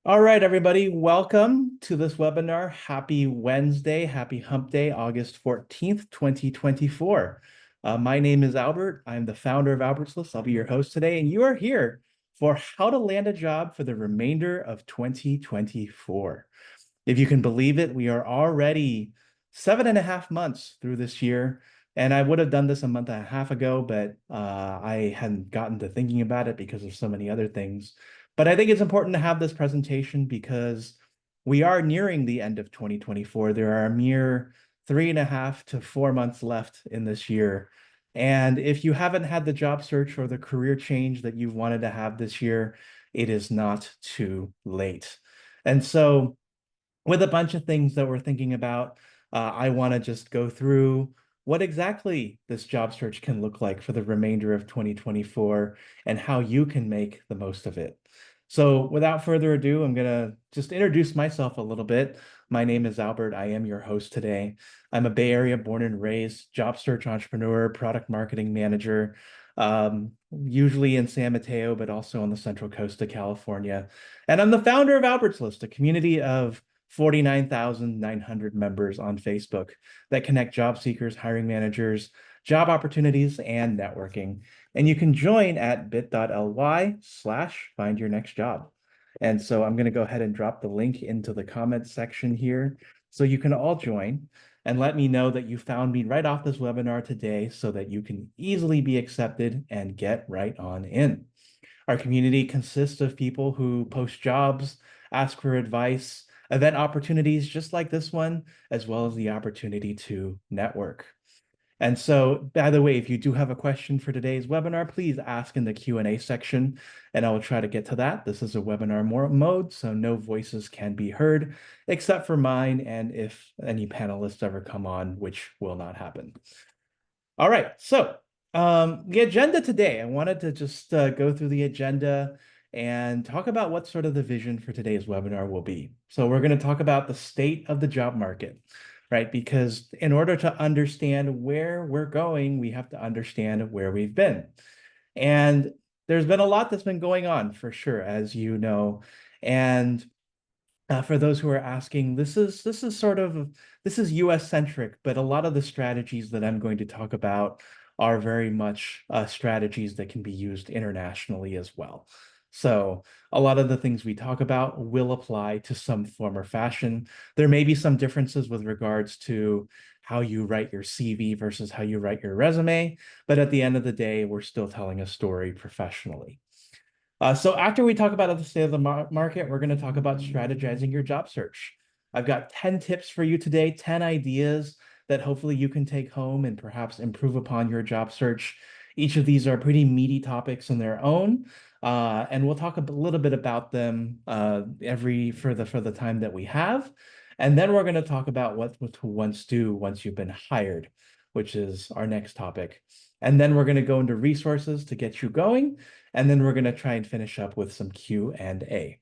All right, everybody, welcome to this webinar. Happy Wednesday, happy hump day, August 14th, 2024. My name is Albert. I'm the founder of Albert's List. I'll be your host today, and you are here for how to land a job for the remainder of 2024. If you can believe it, we are already 7.5 months through this year. And I would have done this a month and a half ago, but I hadn't gotten to thinking about it because of so many other things. But I think it's important to have this presentation because we are nearing the end of 2024. There are a mere 3.5 to 4 months left in this year. And if you haven't had the job search or the career change that you've wanted to have this year, it is not too late. And so, with a bunch of things that we're thinking about, I want to just go through what exactly this job search can look like for the remainder of 2024 and how you can make the most of it. So without further ado, I'm going to just introduce myself a little bit. My name is Albert. I am your host today. I'm a Bay Area born and raised job search entrepreneur, product marketing manager, usually in San Mateo, but also on the Central Coast of California. And I'm the founder of Albert's List, a community of 49,900 members on Facebook that connect job seekers, hiring managers, job opportunities, and networking. And you can join at bit.ly/find your next job. And so I'm going to go ahead and drop the link into the comments section here so you can all join and let me know that you found me right off this webinar today so that you can easily be accepted and get right on in. Our community consists of people who post jobs, ask for advice, event opportunities just like this one, as well as the opportunity to network. And so, by the way, if you do have a question for today's webinar, please ask in the Q&A section, and I will try to get to that. This is a webinar mode, so no voices can be heard, except for mine, and if any panelists ever come on, which will not happen. All right, so the agenda today, I wanted to just go through the agenda and talk about what sort of the vision for today's webinar will be. So we're going to talk about the state of the job market, right? Because in order to understand where we're going, we have to understand where we've been. And there's been a lot that's been going on for sure, as you know. And for those who are asking, this is US centric, but a lot of the strategies that I'm going to talk about are very much strategies that can be used internationally as well. So a lot of the things we talk about will apply to some form or fashion. There may be some differences with regards to how you write your CV versus how you write your resume, but at the end of the day, we're still telling a story professionally. So after we talk about the state of the market, we're going to talk about strategizing your job search. I've got 10 tips for you today, 10 ideas that hopefully you can take home and perhaps improve upon your job search. Each of these are pretty meaty topics in their own, and we'll talk a little bit about them for the time that we have. And then we're going to talk about what to once do once you've been hired, which is our next topic. And then we're going to go into resources to get you going. And then we're going to try and finish up with some Q&A.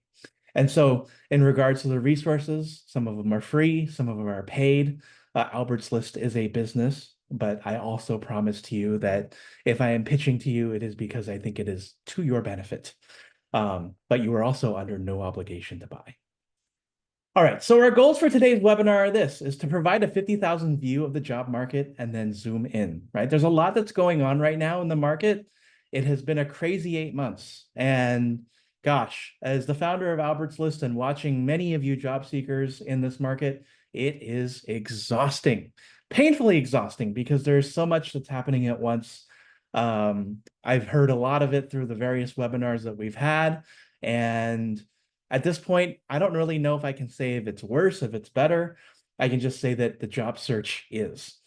And so in regards to the resources, some of them are free, some of them are paid. Albert's List is a business, but I also promise to you that if I am pitching to you, it is because I think it is to your benefit. But you are also under no obligation to buy. All right, so our goals for today's webinar are this, is to provide a 50,000 view of the job market and then zoom in, right? There's a lot that's going on right now in the market. It has been a crazy 8 months. And gosh, as the founder of Albert's List and watching many of you job seekers in this market, it is exhausting, painfully exhausting because there's so much that's happening at once. I've heard a lot of it through the various webinars that we've had. And at this point, I don't really know if I can say if it's worse, if it's better. I can just say that the job search is.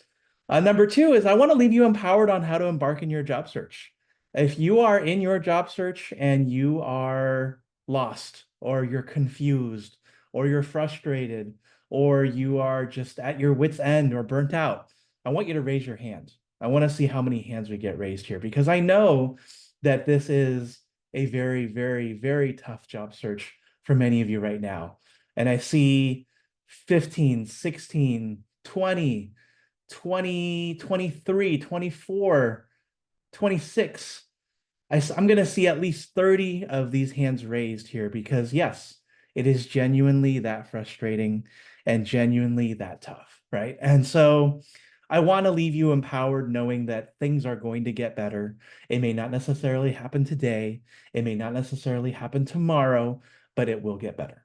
Number two is I want to leave you empowered on how to embark in your job search. If you are in your job search and you are lost or you're confused or you're frustrated or you are just at your wit's end or burnt out, I want you to raise your hand. I want to see how many hands we get raised here because I know that this is a very, very, very tough job search for many of you right now. And I see 15, 16, 20, 20, 23, 24, 26. I'm going to see at least 30 of these hands raised here because yes, It is genuinely that frustrating and genuinely that tough, right? And so I want to leave you empowered knowing that things are going to get better. It may not necessarily happen today, it may not necessarily happen tomorrow, but it will get better.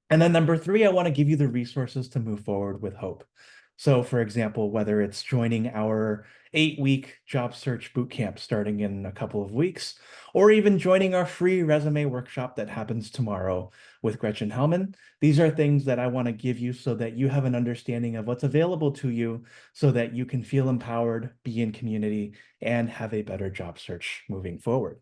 And then number three, I want to give you the resources to move forward with hope. So, for example, whether it's joining our 8-week job search bootcamp starting in a couple of weeks, or even joining our free resume workshop that happens tomorrow with Gretchen Hellman, these are things that I want to give you so that you have an understanding of what's available to you so that you can feel empowered, be in community, and have a better job search moving forward.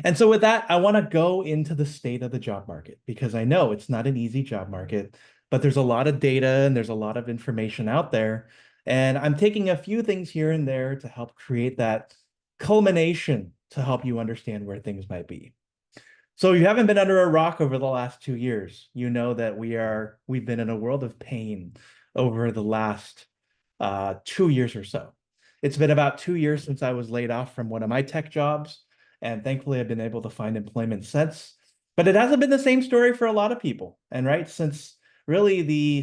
And so with that, I want to go into the state of the job market because I know it's not an easy job market, but there's a lot of data and there's a lot of information out there. And I'm taking a few things here and there to help create that culmination to help you understand where things might be. So you haven't been under a rock over the last 2 years. You know that we've been in a world of pain over the last 2 years or so. It's been about 2 years since I was laid off from one of my tech jobs, and thankfully I've been able to find employment since. But it hasn't been the same story for a lot of people. And right, since really the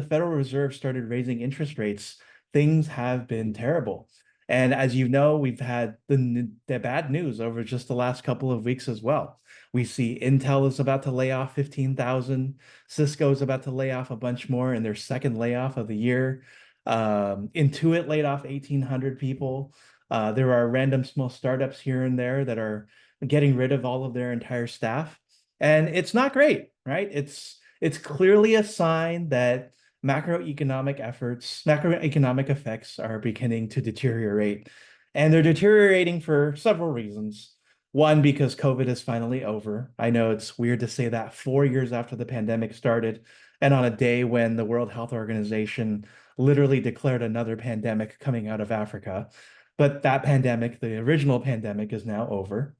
Federal Reserve started raising interest rates, things have been terrible. And as you know, we've had the bad news over just the last couple of weeks as well. We see Intel is about to lay off 15,000. Cisco is about to lay off a bunch more in their second layoff of the year. Intuit laid off 1,800 people. There are random small startups here and there that are getting rid of all of their entire staff. And it's not great, right? It's clearly a sign that macroeconomic effects are beginning to deteriorate. And they're deteriorating for several reasons. One, because COVID is finally over. I know it's weird to say that 4 years after the pandemic started, and on a day when the World Health Organization literally declared another pandemic coming out of Africa. But that pandemic, the original pandemic, is now over.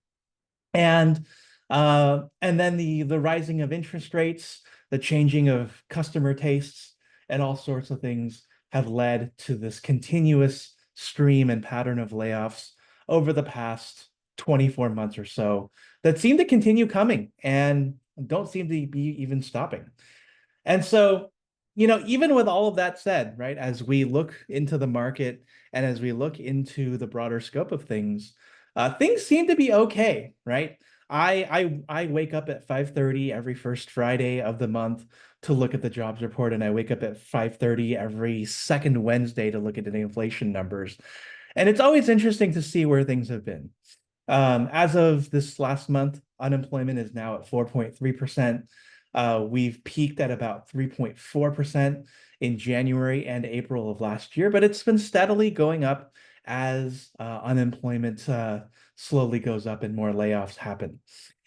And then the rising of interest rates, the changing of customer tastes, and all sorts of things have led to this continuous stream and pattern of layoffs over the past 24 months or so that seem to continue coming and don't seem to be even stopping. And so, even with all of that said, right, as we look into the market and as we look into the broader scope of things, things seem to be okay, right? I wake up at 5:30 every first Friday of the month to look at the jobs report, and I wake up at 5:30 every second Wednesday to look at the inflation numbers. And it's always interesting to see where things have been. As of this last month, unemployment is now at 4.3%. We've peaked at about 3.4% in January and April of last year, but it's been steadily going up as unemployment slowly goes up and more layoffs happen.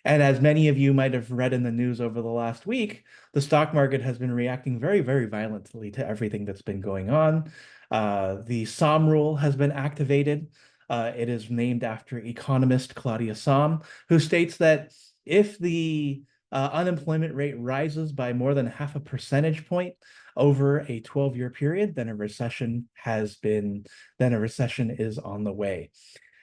And as many of you might have read in the news over the last week, the stock market has been reacting very, very violently to everything that's been going on. The Somm rule has been activated. It is named after economist Claudia Somm, who states that if the unemployment rate rises by more than half a percentage point over a 12-year period, then a recession is on the way.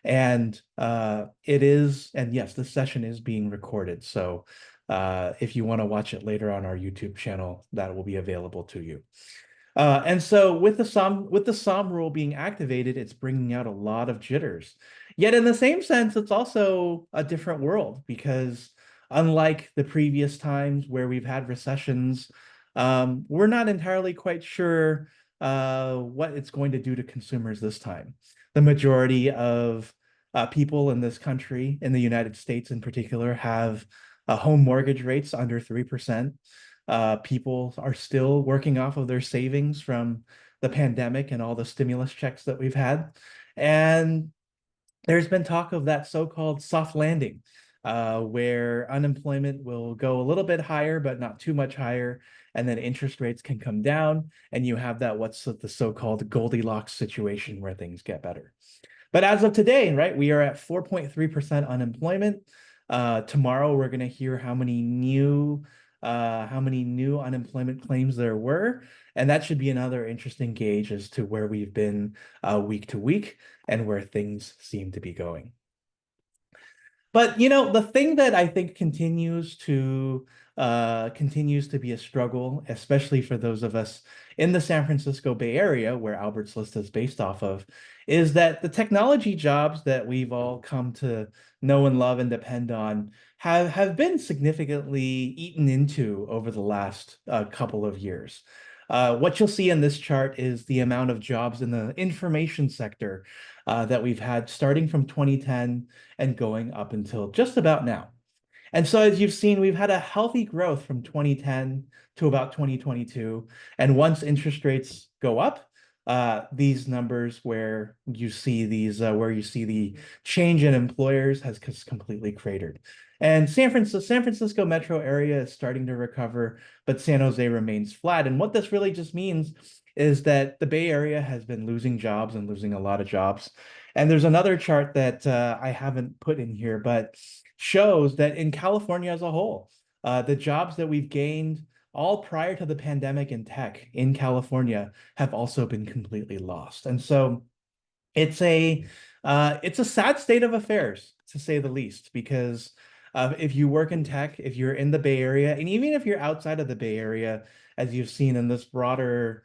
And yes, this session is being recorded. So if you want to watch it later on our YouTube channel, that will be available to you. And so with the Somm rule being activated, it's bringing out a lot of jitters. Yet in the same sense, it's also a different world because unlike the previous times where we've had recessions, we're not entirely quite sure what it's going to do to consumers this time. The majority of people in this country, in the United States in particular, have home mortgage rates under 3%. People are still working off of their savings from the pandemic and all the stimulus checks that we've had. And there's been talk of that so-called soft landing, where unemployment will go a little bit higher, but not too much higher, and then interest rates can come down, and you have that what's the so-called Goldilocks situation where things get better. But as of today, right, we are at 4.3% unemployment. Tomorrow, we're going to hear how many new unemployment claims there were, and that should be another interesting gauge as to where we've been week to week and where things seem to be going. But the thing that I think continues to be a struggle, especially for those of us in the San Francisco Bay Area, where Albert's List is based off of, is that the technology jobs that we've all come to know and love and depend on have been significantly eaten into over the last couple of years. What you'll see in this chart is the amount of jobs in the information sector that we've had starting from 2010 and going up until just about now. And so, as you've seen, we've had a healthy growth from 2010 to about 2022. And once interest rates go up, these numbers where you see the change in employers has completely cratered. And San Francisco metro area is starting to recover, but San Jose remains flat. And what this really just means is that the Bay Area has been losing jobs and losing a lot of jobs. And there's another chart that I haven't put in here, but shows that in California as a whole, the jobs that we've gained all prior to the pandemic in tech in California have also been completely lost. And so it's a sad state of affairs, to say the least, because if you work in tech, if you're in the Bay Area, and even if you're outside of the Bay Area, as you've seen in this broader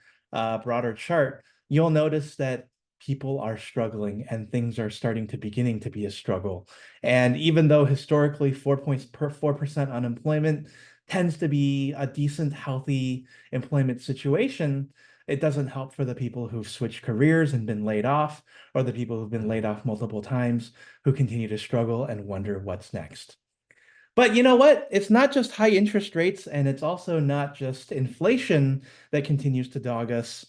chart, you'll notice that people are struggling and things are starting to beginning to be a struggle. And even though historically 4% unemployment tends to be a decent, healthy employment situation, it doesn't help for the people who've switched careers and been laid off, or the people who've been laid off multiple times who continue to struggle and wonder what's next. But you know what? It's not just high interest rates, and it's also not just inflation that continues to dog us.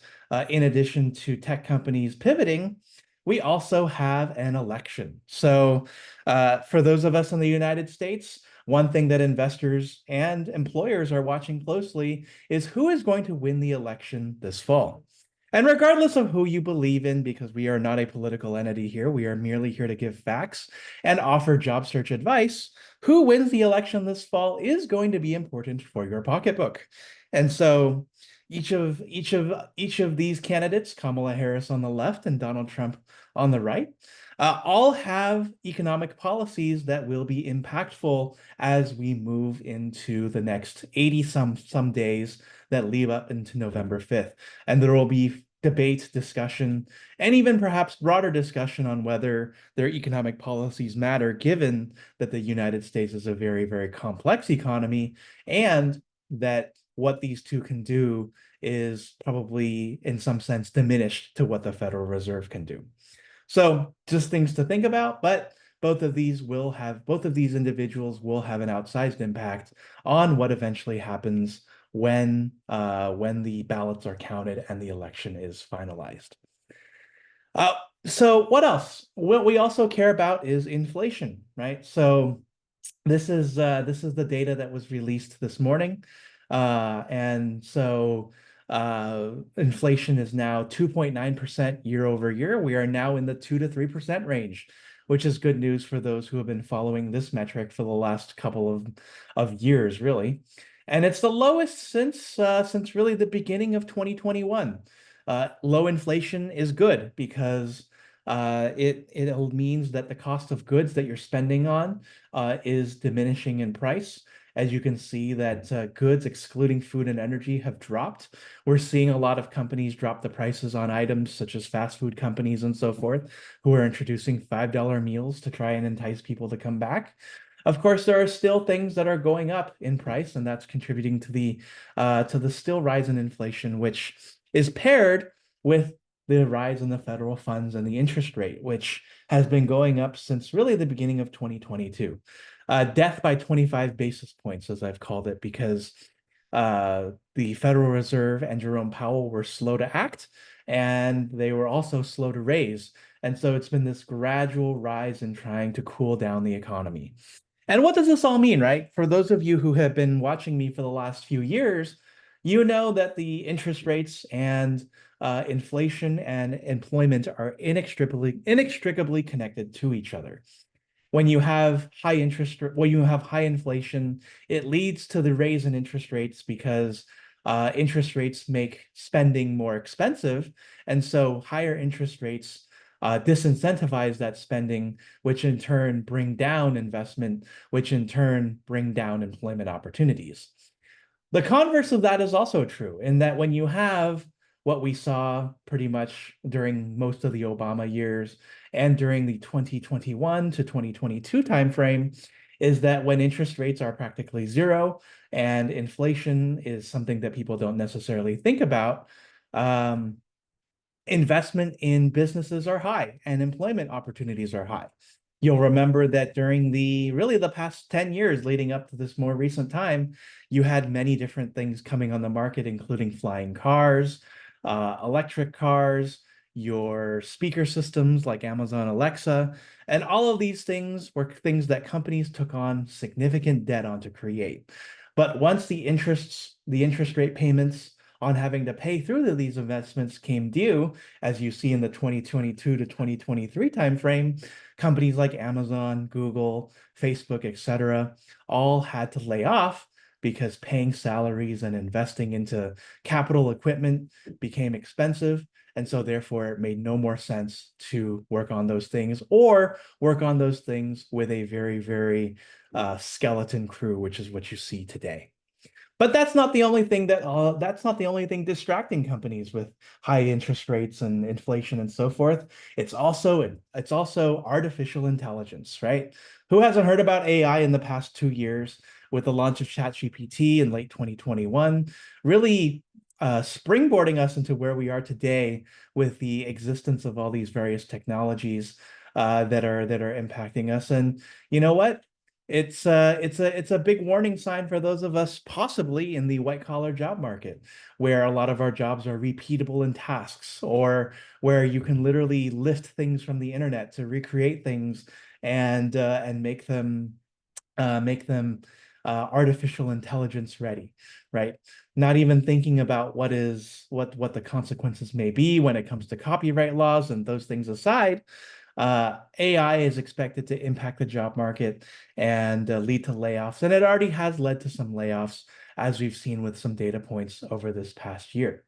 In addition to tech companies pivoting, we also have an election. So, for those of us in the United States, one thing that investors and employers are watching closely is who is going to win the election this fall. And regardless of who you believe in, because we are not a political entity here, we are merely here to give facts and offer job search advice. Who wins the election this fall is going to be important for your pocketbook. And so each of these candidates, Kamala Harris on the left and Donald Trump on the right, all have economic policies that will be impactful as we move into the next 80 some days that lead up into November 5th. And there will be debate, discussion, and even perhaps broader discussion on whether their economic policies matter, given that the United States is a very, very complex economy, and that what these two can do is probably, in some sense, diminished to what the Federal Reserve can do. So just things to think about, but both of these individuals will have an outsized impact on what eventually happens when the ballots are counted and the election is finalized. Uh, so what else? What we also care about is inflation, right? So this is the data that was released this morning, and so inflation is now 2.9% year over year. We are now in the 2 to 3% range, which is good news for those who have been following this metric for the last couple of years, really. And it's the lowest since really the beginning of 2021. Low inflation is good because it means that the cost of goods that you're spending on is diminishing in price. As you can see that goods excluding food and energy have dropped. We're seeing a lot of companies drop the prices on items such as fast food companies and so forth, who are introducing $5 meals to try and entice people to come back. Of course, there are still things that are going up in price, and that's contributing to the still rise in inflation, which is paired with the rise in the federal funds and the interest rate, which has been going up since really the beginning of 2022. Death by 25 basis points, as I've called it, because the Federal Reserve and Jerome Powell were slow to act, and they were also slow to raise. And so it's been this gradual rise in trying to cool down the economy. And what does this all mean, right? For those of you who have been watching me for the last few years, you know that the interest rates and inflation and employment are inextricably connected to each other. When you have when you have high inflation, it leads to the raise in interest rates because interest rates make spending more expensive. And so higher interest rates disincentivize that spending, which in turn bring down investment, which in turn bring down employment opportunities. The converse of that is also true in that when you have what we saw pretty much during most of the Obama years and during the 2021 to 2022 timeframe, is that when interest rates are practically zero and inflation is something that people don't necessarily think about, um, investment in businesses are high and employment opportunities are high. You'll remember that during the past 10 years leading up to this more recent time, you had many different things coming on the market, including flying cars, electric cars, your speaker systems like Amazon Alexa, and all of these things were things that companies took on significant debt on to create. But once the interest rate payments on having to pay through these investments came due, as you see in the 2022 to 2023 timeframe, companies like Amazon, Google, Facebook, etc., all had to lay off because paying salaries and investing into capital equipment became expensive. And so therefore it made no more sense to work on those things or work on those things with a very, very skeleton crew, which is what you see today. But that's not the only thing distracting companies with high interest rates and inflation and so forth. It's also artificial intelligence, right? Who hasn't heard about AI in the past 2 years with the launch of ChatGPT in late 2021, really springboarding us into where we are today with the existence of all these various technologies that are impacting us. And you know what? It's a big warning sign for those of us possibly in the white collar job market, where a lot of our jobs are repeatable in tasks, or where you can literally lift things from the internet to recreate things and make them artificial intelligence ready, right? Not even thinking about what the consequences may be when it comes to copyright laws and those things aside. AI is expected to impact the job market and lead to layoffs, and it already has led to some layoffs, as we've seen with some data points over this past year.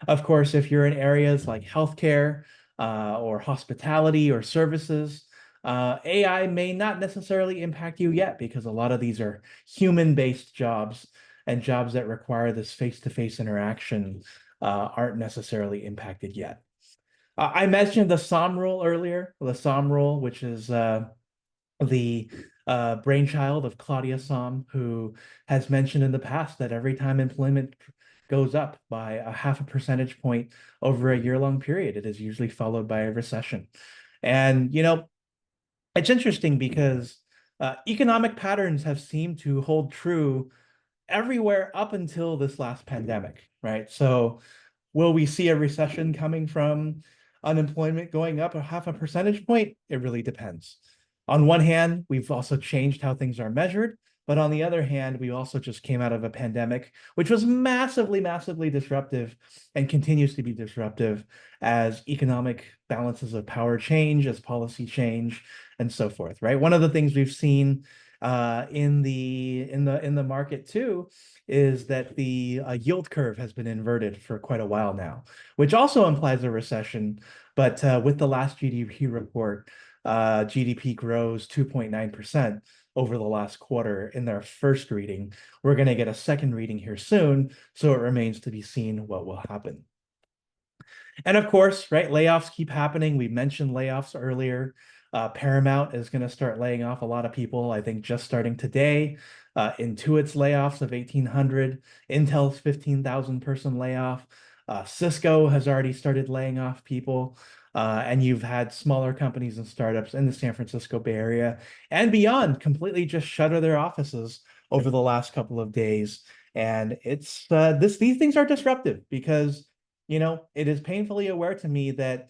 Of course, if you're in areas like healthcare or hospitality or services, AI may not necessarily impact you yet because a lot of these are human-based jobs, and jobs that require this face-to-face interaction aren't necessarily impacted yet. I mentioned the SOM rule earlier, the SOM rule, which is the brainchild of Claudia Somm, who has mentioned in the past that every time employment goes up by a half a percentage point over a year-long period, it is usually followed by a recession. And, it's interesting because economic patterns have seemed to hold true everywhere up until this last pandemic, right? So will we see a recession coming from unemployment going up a half a percentage point? It really depends. On one hand, we've also changed how things are measured, but on the other hand, we also just came out of a pandemic, which was massively, massively disruptive and continues to be disruptive as economic balances of power change, as policy change, and so forth, right? One of the things we've seen in the market too is that the yield curve has been inverted for quite a while now, which also implies a recession. But with the last GDP report, GDP grows 2.9% over the last quarter in their first reading. We're going to get a second reading here soon, so it remains to be seen what will happen. And of course, right, layoffs keep happening. We mentioned layoffs earlier. Paramount is going to start laying off a lot of people, I think just starting today. Intuit's layoffs of 1,800, Intel's 15,000 person layoff. Cisco has already started laying off people. And you've had smaller companies and startups in the San Francisco Bay Area and beyond completely just shutter their offices over the last couple of days. And these things are disruptive because it is painfully aware to me that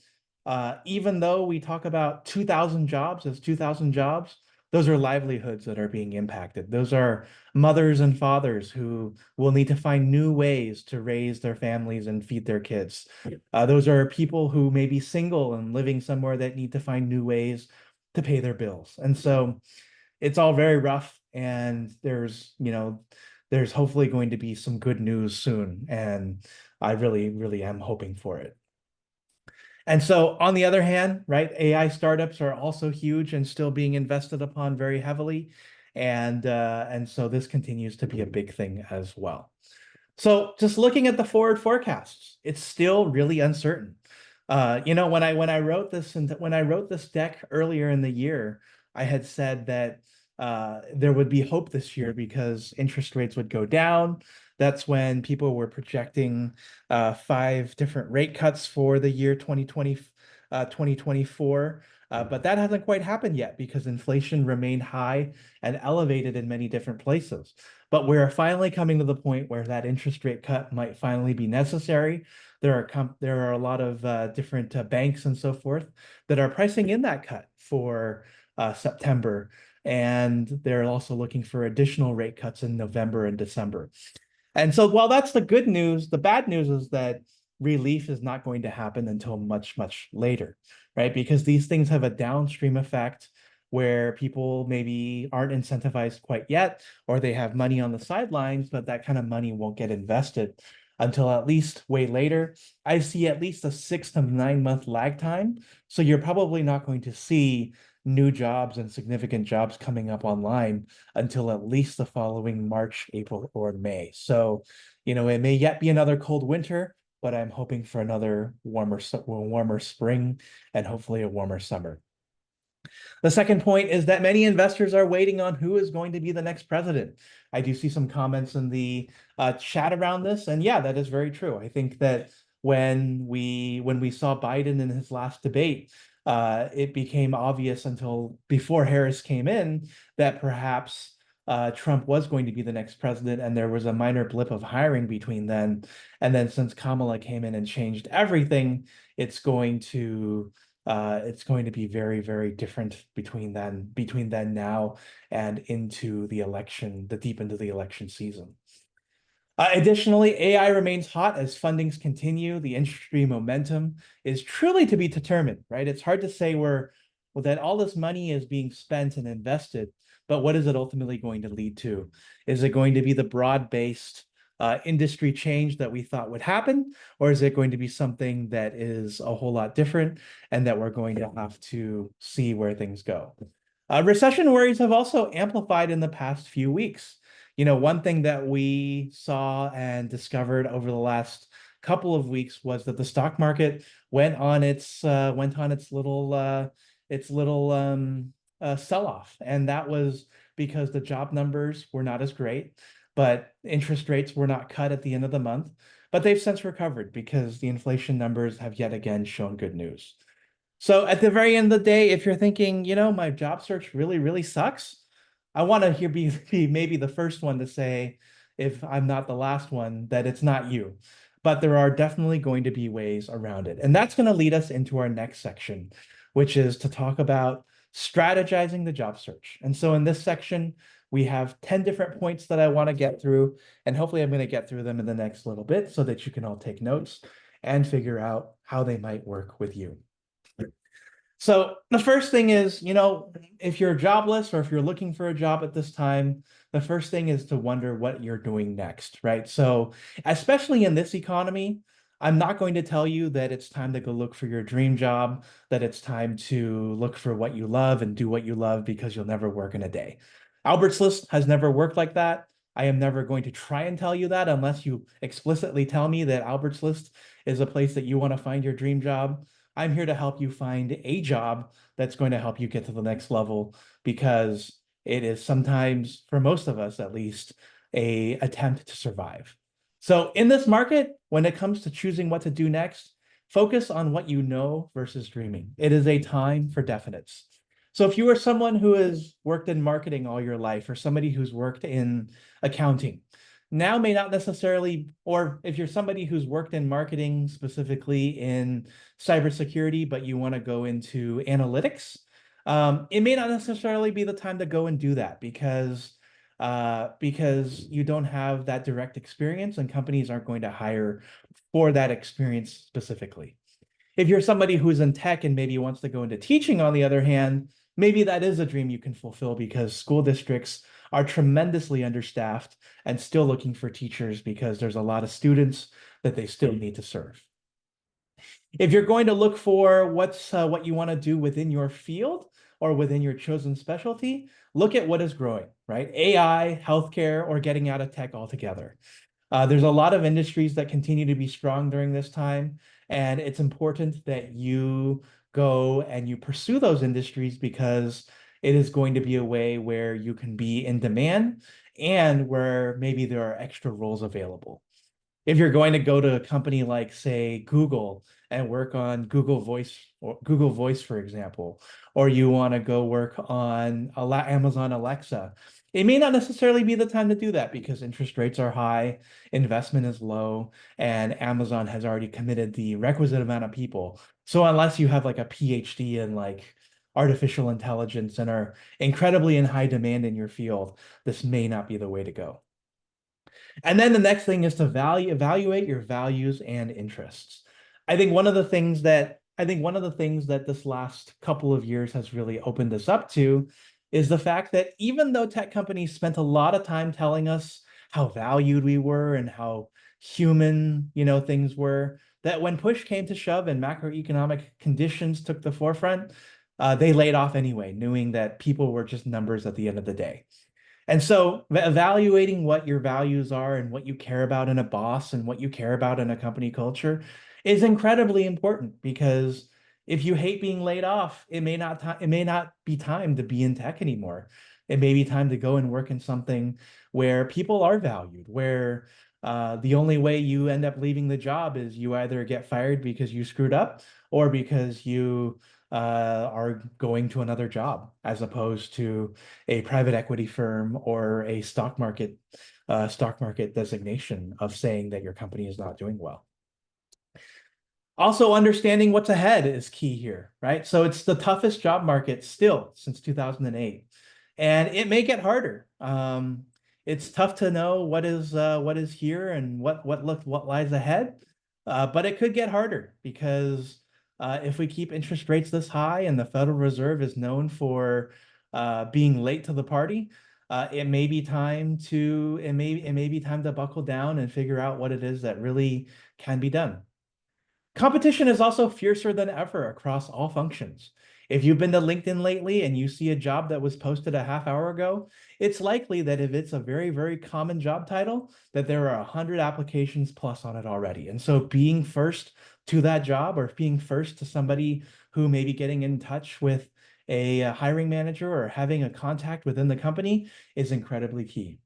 even though we talk about 2,000 jobs as 2,000 jobs, those are livelihoods that are being impacted. Those are mothers and fathers who will need to find new ways to raise their families and feed their kids. Those are people who may be single and living somewhere that need to find new ways to pay their bills. And so it's all very rough, and there's hopefully going to be some good news soon. And I really, really am hoping for it. And so on the other hand, right, AI startups are also huge and still being invested upon very heavily. And so this continues to be a big thing as well. So just looking at the forward forecasts, it's still really uncertain. When I wrote this and when I wrote this deck earlier in the year, I had said that there would be hope this year because interest rates would go down. That's when people were projecting five different rate cuts for the year 2024. But that hasn't quite happened yet because inflation remained high and elevated in many different places. But we're finally coming to the point where that interest rate cut might finally be necessary. There are a lot of different banks and so forth that are pricing in that cut for September, and they're also looking for additional rate cuts in November and December. And so while that's the good news, the bad news is that relief is not going to happen until much, much later, right? Because these things have a downstream effect where people maybe aren't incentivized quite yet, or they have money on the sidelines, but that kind of money won't get invested until at least way later. I see at least a 6 to 9 month lag time. So you're probably not going to see new jobs and significant jobs coming up online until at least the following March, April, or May. So, it may yet be another cold winter, but I'm hoping for another warmer spring and hopefully a warmer summer. The second point is that many investors are waiting on who is going to be the next president. I do see some comments in the chat around this, and yeah, that is very true. I think that when we saw Biden in his last debate, it became obvious until before Harris came in that perhaps Trump was going to be the next president, and there was a minor blip of hiring between then. And then since Kamala came in and changed everything, it's going to it's going to be very, very different between then now and into the election, the deep into the election season. Additionally, AI remains hot as fundings continue. The industry momentum is truly to be determined, right? It's hard to say that all this money is being spent and invested, but what is it ultimately going to lead to? Is it going to be the broad-based industry change that we thought would happen, or is it going to be something that is a whole lot different and that we're going to have to see where things go? Recession worries have also amplified in the past few weeks. One thing that we saw and discovered over the last couple of weeks was that the stock market went on its little sell-off, and that was because the job numbers were not as great, but interest rates were not cut at the end of the month. But they've since recovered because the inflation numbers have yet again shown good news. So at the very end of the day, if you're thinking, my job search really, really sucks, I want to be maybe the first one to say, if I'm not the last one, that it's not you. But there are definitely going to be ways around it. And that's going to lead us into our next section, which is to talk about strategizing the job search. And so in this section, we have 10 different points that I want to get through, and hopefully I'm going to get through them in the next little bit so that you can all take notes and figure out how they might work with you. So the first thing is, if you're jobless or if you're looking for a job at this time, the first thing is to wonder what you're doing next, right? So especially in this economy, I'm not going to tell you that it's time to go look for your dream job, that it's time to look for what you love and do what you love because you'll never work in a day. Albert's List has never worked like that. I am never going to try and tell you that unless you explicitly tell me that Albert's List is a place that you want to find your dream job. I'm here to help you find a job that's going to help you get to the next level because it is sometimes, for most of us at least, a attempt to survive. So in this market, when it comes to choosing what to do next, focus on what you know versus dreaming. It is a time for definites. So if you are someone who has worked in marketing all your life or somebody who's worked in accounting, now may not necessarily, or if you're somebody who's worked in marketing specifically in cybersecurity, but you want to go into analytics, it may not necessarily be the time to go and do that because you don't have that direct experience and companies aren't going to hire for that experience specifically. If you're somebody who's in tech and maybe wants to go into teaching, on the other hand, maybe that is a dream you can fulfill because school districts are tremendously understaffed and still looking for teachers because there's a lot of students that they still need to serve. If you're going to look for what you want to do within your field or within your chosen specialty, look at what is growing, right? AI, healthcare, or getting out of tech altogether. There's a lot of industries that continue to be strong during this time, and it's important that you go and you pursue those industries because it is going to be a way where you can be in demand and where maybe there are extra roles available. If you're going to go to a company like, say, Google and work on Google Voice, for example, or you want to go work on Amazon Alexa, it may not necessarily be the time to do that because interest rates are high, investment is low, and Amazon has already committed the requisite amount of people. So unless you have like a PhD in like artificial intelligence and are incredibly in high demand in your field, this may not be the way to go. And then the next thing is to evaluate your values and interests. I think one of the things that this last couple of years has really opened us up to is the fact that even though tech companies spent a lot of time telling us how valued we were and how human, things were, that when push came to shove and macroeconomic conditions took the forefront, they laid off anyway, knowing that people were just numbers at the end of the day. And so evaluating what your values are and what you care about in a boss and what you care about in a company culture is incredibly important because if you hate being laid off, it may not be time to be in tech anymore. It may be time to go and work in something where people are valued, where the only way you end up leaving the job is you either get fired because you screwed up or because you are going to another job, as opposed to a private equity firm or a stock market designation of saying that your company is not doing well. Also, understanding what's ahead is key here, right? So it's the toughest job market still since 2008, and it may get harder. It's tough to know what is here and what lies ahead, but it could get harder because if we keep interest rates this high and the Federal Reserve is known for being late to the party, it may be time to buckle down and figure out what it is that really can be done. Competition is also fiercer than ever across all functions. If you've been to LinkedIn lately and you see a job that was posted a half hour ago, it's likely that if it's a very, very common job title, that there are 100 applications plus on it already. And so being first to that job or being first to somebody who may be getting in touch with a hiring manager or having a contact within the company is incredibly key.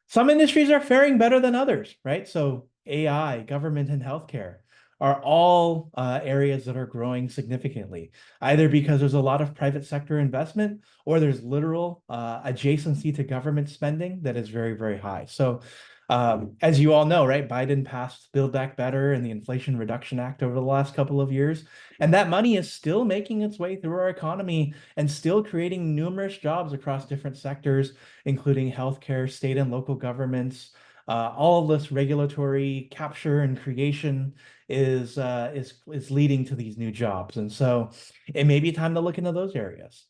Some industries are faring better than others, right? So AI, government, and healthcare are all areas that are growing significantly, either because there's a lot of private sector investment or there's literal adjacency to government spending that is very, very high. So as you all know, right, Biden passed Build Back Better and the Inflation Reduction Act over the last couple of years, and that money is still making its way through our economy and still creating numerous jobs across different sectors, including healthcare, state and local governments. All of this regulatory capture and creation is leading to these new jobs, and so it may be time to look into those areas.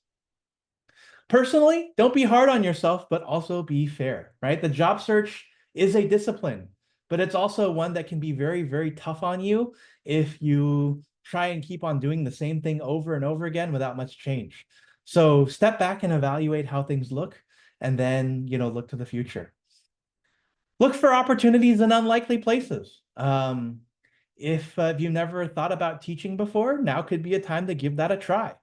Personally, don't be hard on yourself, but also be fair, right? The job search is a discipline, but it's also one that can be very, very tough on you if you try and keep on doing the same thing over and over again without much change. So step back and evaluate how things look, and then, look to the future. Look for opportunities in unlikely places. If you've never thought about teaching before, now could be a time to give that a try.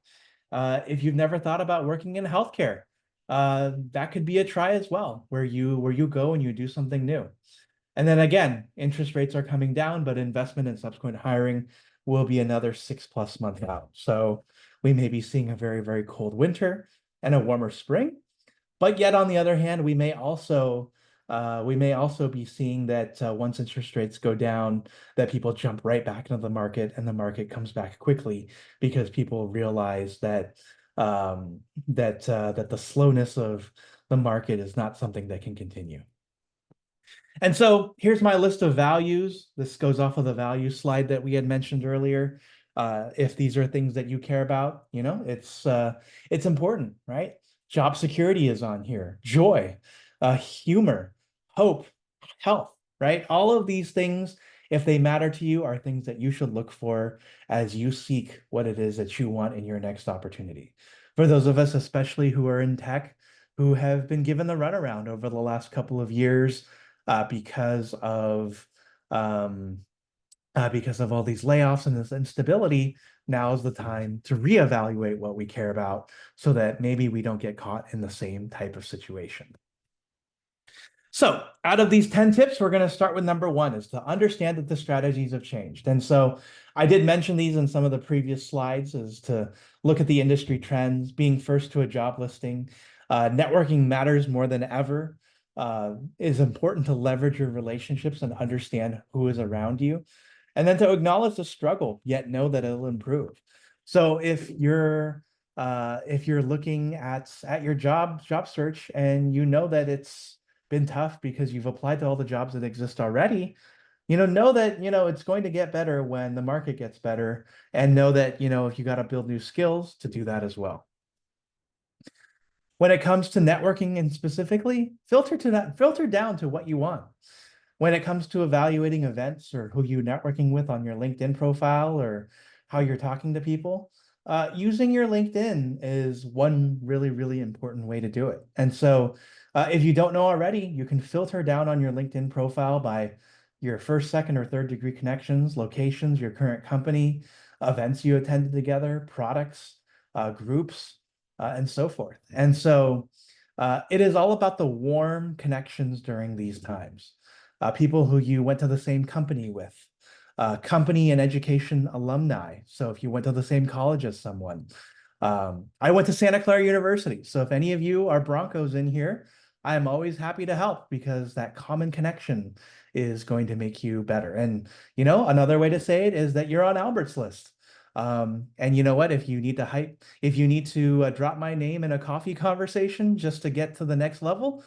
If you've never thought about working in healthcare, that could be a try as well, where you go and you do something new. And then again, interest rates are coming down, but investment and subsequent hiring will be another 6+ months out. So we may be seeing a very, very cold winter and a warmer spring. But yet, on the other hand, we may also be seeing that once interest rates go down, that people jump right back into the market, and the market comes back quickly because people realize that the slowness of the market is not something that can continue. And so here's my list of values. This goes off of the value slide that we had mentioned earlier. If these are things that you care about, it's important, right? Job security is on here, joy, humor, hope, health, right? All of these things if they matter to you, are things that you should look for as you seek what it is that you want in your next opportunity. For those of us, especially who are in tech, who have been given the runaround over the last couple of years because of um, because of all these layoffs and this instability, now is the time to reevaluate what we care about so that maybe we don't get caught in the same type of situation. So out of these 10 tips, we're going to start with number one, is to understand that the strategies have changed. And so I did mention these in some of the previous slides, is to look at the industry trends, being first to a job listing. Networking matters more than ever. It's important to leverage your relationships and understand who is around you. And then to acknowledge the struggle, yet know that it'll improve. So if you're looking at your job search and you know that it's been tough because you've applied to all the jobs that exist already, know that, it's going to get better when the market gets better, and know that, if you got to build new skills to do that as well. When it comes to networking and specifically, filter down to what you want. When it comes to evaluating events or who you're networking with on your LinkedIn profile or how you're talking to people, using your LinkedIn is one really, really important way to do it. And so if you don't know already, you can filter down on your LinkedIn profile by your first, second, or third degree connections, locations, your current company, events you attended together, products, groups, and so forth. And so it is all about the warm connections during these times. People who you went to the same company with, company and education alumni. So if you went to the same college as someone, I went to Santa Clara University. So if any of you are Broncos in here, I'm always happy to help because that common connection is going to make you better. And, another way to say it is that you're on Albert's list. And you know what? If you need to drop my name in a coffee conversation just to get to the next level,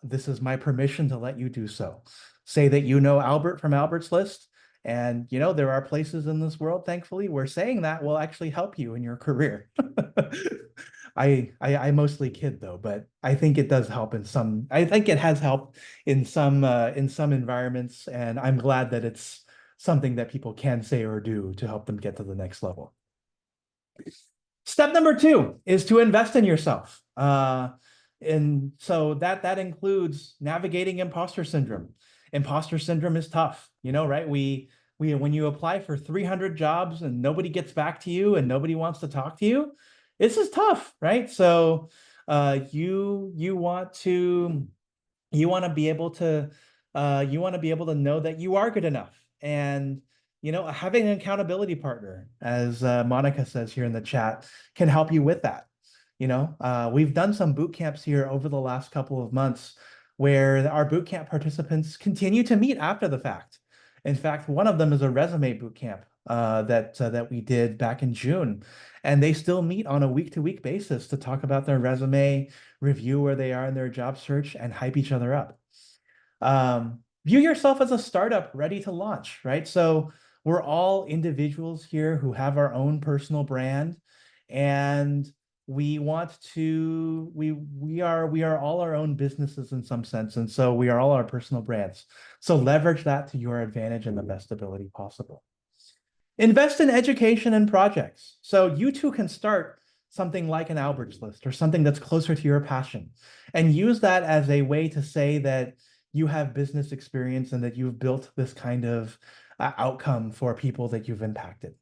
this is my permission to let you do so. Say that you know Albert from Albert's List. And, there are places in this world, thankfully, where saying that will actually help you in your career. I mostly kid though, but I think it does help I think it has helped in some environments. And I'm glad that it's something that people can say or do to help them get to the next level. Step number two is to invest in yourself. And so that includes navigating imposter syndrome. Imposter syndrome is tough, right? We when you apply for 300 jobs and nobody gets back to you and nobody wants to talk to you, this is tough, right? So you want to be able to know that you are good enough. And having an accountability partner, as Monica says here in the chat, can help you with that. We've done some boot camps here over the last couple of months where our boot camp participants continue to meet after the fact. In fact, one of them is a resume boot camp that we did back in June, and they still meet on a week-to-week basis to talk about their resume, review where they are in their job search, and hype each other up. View yourself as a startup ready to launch, right? So we're all individuals here who have our own personal brand, and we are all our own businesses in some sense, and so we are all our personal brands. So leverage that to your advantage in the best ability possible. Invest in education and projects. So you too can start something like an Albert's List or something that's closer to your passion, and use that as a way to say that you have business experience and that you've built this kind of outcome for people that you've impacted.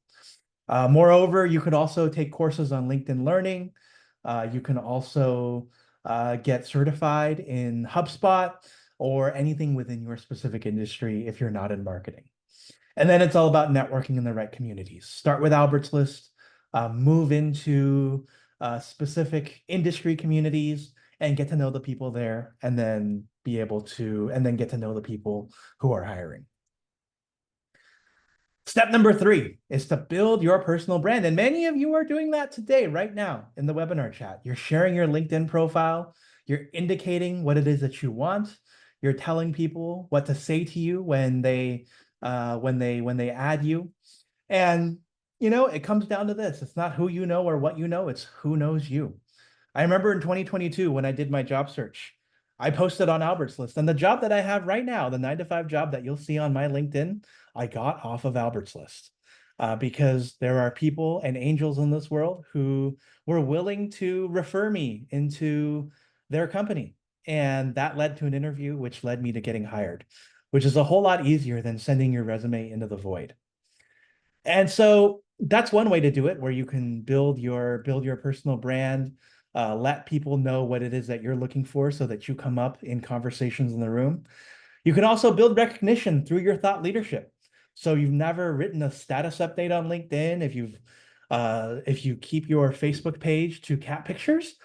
Moreover, you could also take courses on LinkedIn Learning. You can also get certified in HubSpot or anything within your specific industry if you're not in marketing. And then it's all about networking in the right communities. Start with Albert's List, move into specific industry communities and get to know the people there, and then get to know the people who are hiring. Step number three is to build your personal brand. And many of you are doing that today, right now in the webinar chat. You're sharing your LinkedIn profile. You're indicating what it is that you want. You're telling people what to say to you when they add you. And it comes down to this. It's not who you know or what you know, it's who knows you. I remember in 2022 when I did my job search, I posted on Albert's List. And the job that I have right now, the 9 to 5 job that you'll see on my LinkedIn, I got off of Albert's List because there are people and angels in this world who were willing to refer me into their company. And that led to an interview, which led me to getting hired, which is a whole lot easier than sending your resume into the void. And so that's one way to do it, where you can build your personal brand, let people know what it is that you're looking for so that you come up in conversations in the room. You can also build recognition through your thought leadership. So you've never written a status update on LinkedIn, if you keep your Facebook page to cat pictures,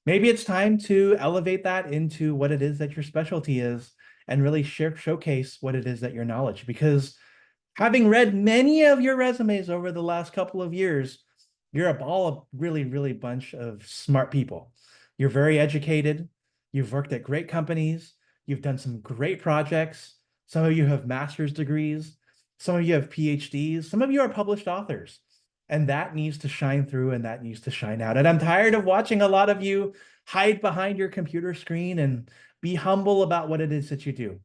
maybe it's time to elevate that into what it is that your specialty is and really showcase what it is that your knowledge. Because having read many of your resumes over the last couple of years, you're a ball of really, really bunch of smart people. You're very educated. You've worked at great companies. You've done some great projects. Some of you have master's degrees. Some of you have PhDs. Some of you are published authors. And that needs to shine through and that needs to shine out. And I'm tired of watching a lot of you hide behind your computer screen and be humble about what it is that you do.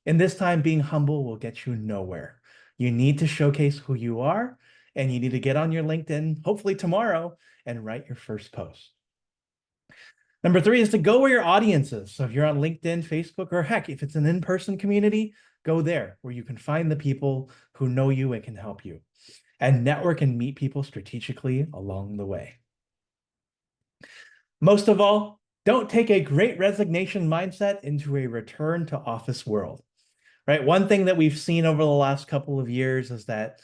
And this time, being humble will get you nowhere. You need to showcase who you are, and you need to get on your LinkedIn, hopefully tomorrow, and write your first post. Number 3 is to go where your audience is. So if you're on LinkedIn, Facebook, or heck, if it's an in-person community, go there where you can find the people who know you and can help you, and network and meet people strategically along the way. Most of all, don't take a great resignation mindset into a return to office world. Right. One thing that we've seen over the last couple of years is that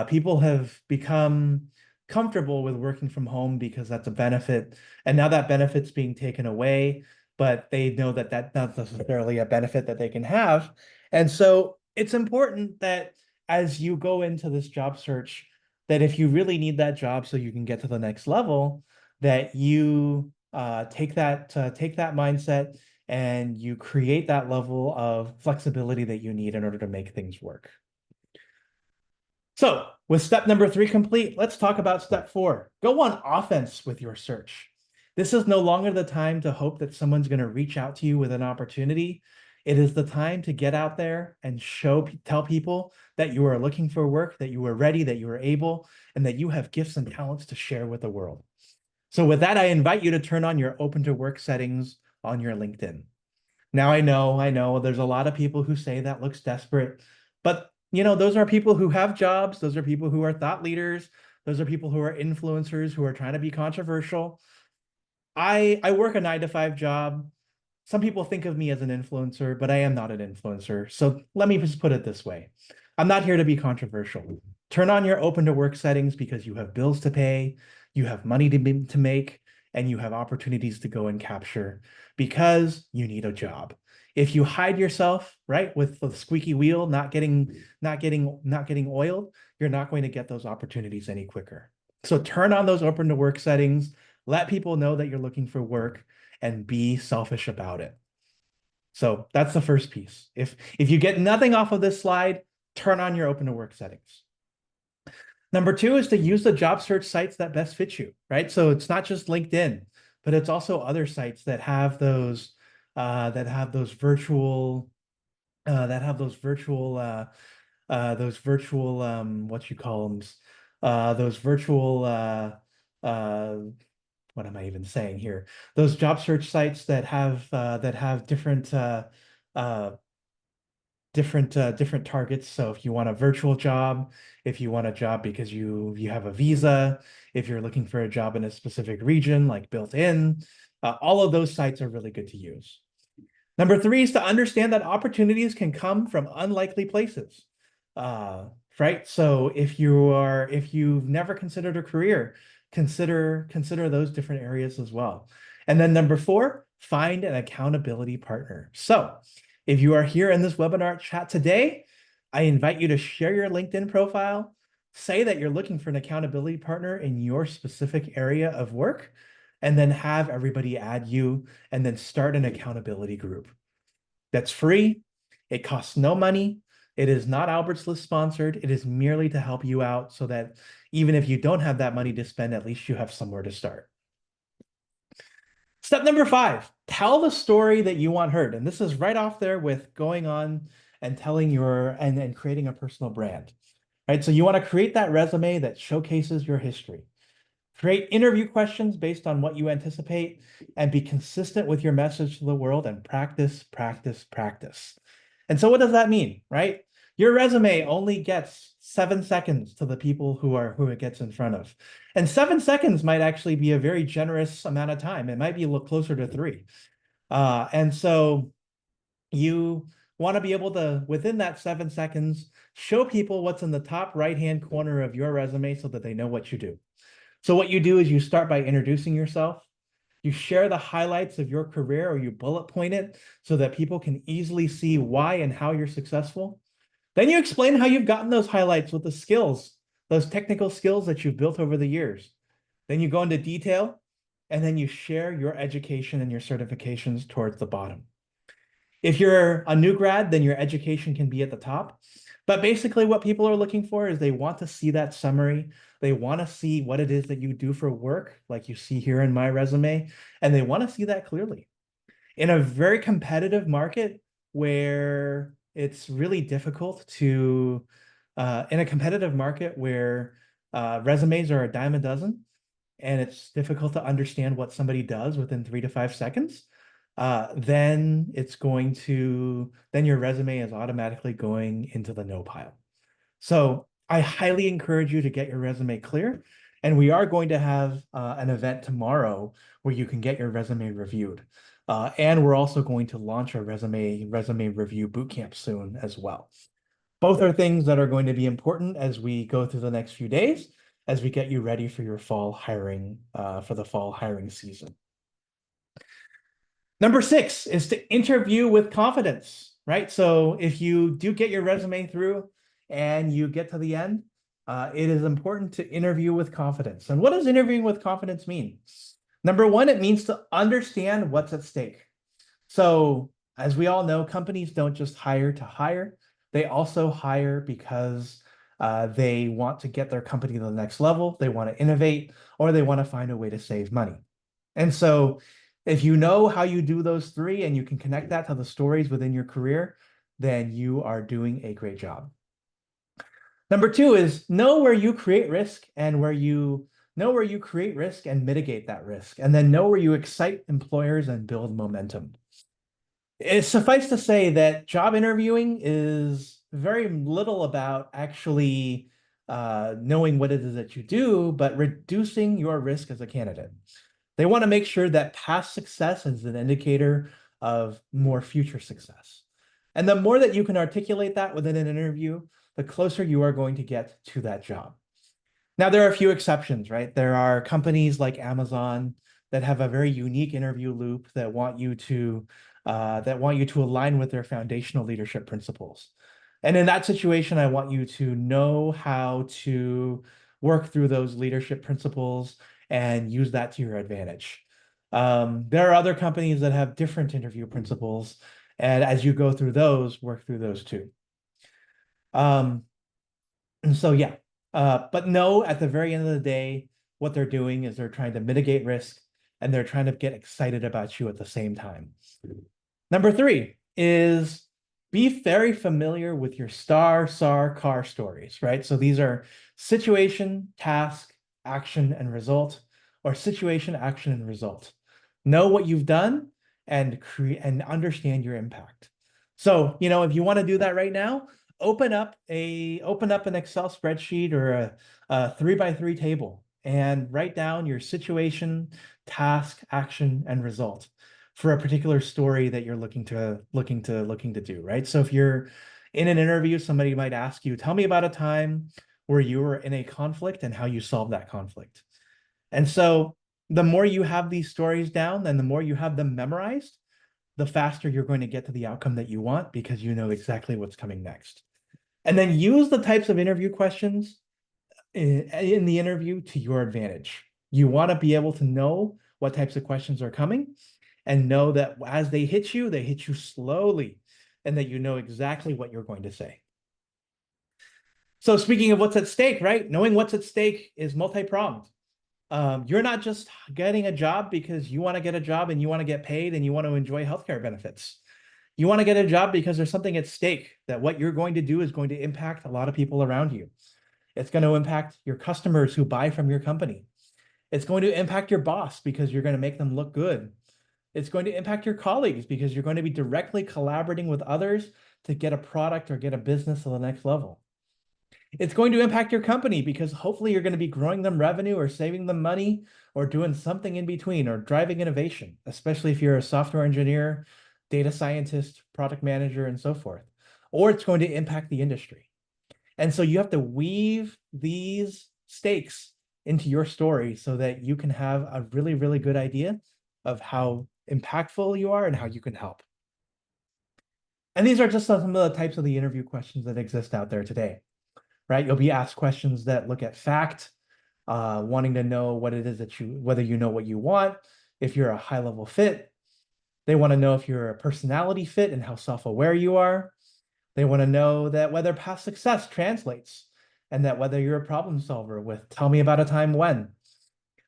people have become comfortable with working from home because that's a benefit. And now that benefit's being taken away, but they know that that's not necessarily a benefit that they can have. And so it's important that as you go into this job search, that if you really need that job so you can get to the next level, that you take that mindset and you create that level of flexibility that you need in order to make things work. So with step number 3 complete, let's talk about step 4. Go on offense with your search. This is no longer the time to hope that someone's going to reach out to you with an opportunity. It is the time to get out there and tell people that you are looking for work, that you are ready, that you are able, and that you have gifts and talents to share with the world. So with that, I invite you to turn on your open to work settings on your LinkedIn. Now I know there's a lot of people who say that looks desperate, but those are people who have jobs. Those are people who are thought leaders. Those are people who are influencers who are trying to be controversial. I work a 9 to 5 job. Some people think of me as an influencer, but I am not an influencer. So let me just put it this way. I'm not here to be controversial. Turn on your open to work settings because you have bills to pay, you have money to make, and you have opportunities to go and capture because you need a job. If you hide yourself, right, with the squeaky wheel not getting oiled, you're not going to get those opportunities any quicker. So turn on those open to work settings, let people know that you're looking for work, and be selfish about it. So that's the first piece. If you get nothing off of this slide, turn on your open to work settings. Number 2 is to use the job search sites that best fit you, right? So it's not just LinkedIn, but it's also other sites that have those virtual what you call them, those virtual what am I even saying here? Those job search sites that have different targets. So if you want a virtual job, if you want a job because you have a visa, if you're looking for a job in a specific region like built in, all of those sites are really good to use. Number 3 is to understand that opportunities can come from unlikely places. Right? So if you've never considered a career, consider those different areas as well. And then number 4, find an accountability partner. So if you are here in this webinar chat today, I invite you to share your LinkedIn profile, say that you're looking for an accountability partner in your specific area of work, and then have everybody add you, and then start an accountability group. That's free. It costs no money. It is not Albert's List sponsored. It is merely to help you out so that even if you don't have that money to spend, at least you have somewhere to start. Step number 5, tell the story that you want heard. And this is right off there with going on and telling and creating a personal brand, right? So you want to create that resume that showcases your history. Create interview questions based on what you anticipate and be consistent with your message to the world and practice, practice, practice. And so what does that mean, right? Your resume only gets 7 seconds to the people who it gets in front of. And 7 seconds might actually be a very generous amount of time. It might be a little closer to 3. And so you want to be able to, within that 7 seconds, show people what's in the top right-hand corner of your resume so that they know what you do. So what you do is you start by introducing yourself. You share the highlights of your career or you bullet point it so that people can easily see why and how you're successful. Then you explain how you've gotten those highlights with the skills, those technical skills that you've built over the years. Then you go into detail and then you share your education and your certifications towards the bottom. If you're a new grad, then your education can be at the top. But basically what people are looking for is they want to see that summary. They want to see what it is that you do for work, like you see here in my resume, and they want to see that clearly. In a very competitive market where it's really difficult to, in a competitive market where resumes are a dime a dozen, and it's difficult to understand what somebody does within 3 to 5 seconds, then your resume is automatically going into the no pile. So I highly encourage you to get your resume clear. And we are going to have an event tomorrow where you can get your resume reviewed. And we're also going to launch a resume review bootcamp soon as well. Both are things that are going to be important as we go through the next few days, as we get you ready for your fall hiring, for the fall hiring season. Number 6 is to interview with confidence, right? So if you do get your resume through and you get to the end, it is important to interview with confidence. And what does interviewing with confidence mean? Number 1, it means to understand what's at stake. So as we all know, companies don't just hire to hire. They also hire because they want to get their company to the next level. They want to innovate, or they want to find a way to save money. And so if you know how you do those 3 and you can connect that to the stories within your career, then you are doing a great job. Number 2 is know where you create risk and mitigate that risk, and then know where you excite employers and build momentum. It's suffice to say that job interviewing is very little about actually knowing what it is that you do, but reducing your risk as a candidate. They want to make sure that past success is an indicator of more future success. And the more that you can articulate that within an interview, the closer you are going to get to that job. Now, there are a few exceptions, right? There are companies like Amazon that have a very unique interview loop that want you to align with their foundational leadership principles. And in that situation, I want you to know how to work through those leadership principles and use that to your advantage. There are other companies that have different interview principles, and as you go through those, work through those too. And so, yeah, but no, at the very end of the day, what they're doing is they're trying to mitigate risk and they're trying to get excited about you at the same time. Number 3 is be very familiar with your SAR, CAR stories, right? So these are situation, task, action, and result, or situation, action, and result. Know what you've done and understand your impact. So, if you want to do that right now, open up an Excel spreadsheet or a 3x3 table and write down your situation, task, action, and result for a particular story that you're looking to do, right? So if you're in an interview, somebody might ask you, tell me about a time where you were in a conflict and how you solved that conflict. And so the more you have these stories down and the more you have them memorized, the faster you're going to get to the outcome that you want because you know exactly what's coming next. And then use the types of interview questions in the interview to your advantage. You want to be able to know what types of questions are coming and know that as they hit you slowly, and that you know exactly what you're going to say. So speaking of what's at stake, right? Knowing what's at stake is multi-pronged. You're not just getting a job because you want to get a job and you want to get paid and you want to enjoy healthcare benefits. You want to get a job because there's something at stake that what you're going to do is going to impact a lot of people around you. It's going to impact your customers who buy from your company. It's going to impact your boss because you're going to make them look good. It's going to impact your colleagues because you're going to be directly collaborating with others to get a product or get a business to the next level. It's going to impact your company because hopefully you're going to be growing them revenue or saving them money or doing something in between or driving innovation, especially if you're a software engineer, data scientist, product manager, and so forth. Or it's going to impact the industry. And so you have to weave these stakes into your story so that you can have a really, really good idea of how impactful you are and how you can help. And these are just some of the types of the interview questions that exist out there today, right? You'll be asked questions that look at fact, wanting to know what it is that whether you know what you want, if you're a high level fit. They want to know if you're a personality fit and how self-aware you are. They want to know that whether past success translates and that whether you're a problem solver with tell me about a time when.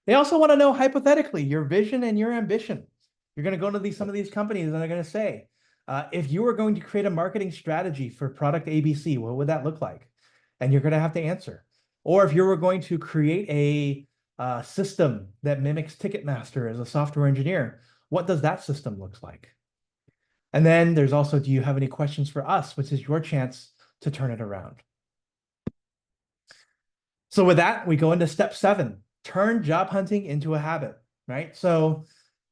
They also want to know hypothetically your vision and your ambition. You're going to go to some of these companies and they're going to say, if you were going to create a marketing strategy for product ABC, what would that look like? And you're going to have to answer. Or if you were going to create a system that mimics Ticketmaster as a software engineer, what does that system look like? And then there's also, do you have any questions for us, which is your chance to turn it around. So with that, we go into step 7, turn job hunting into a habit, right? So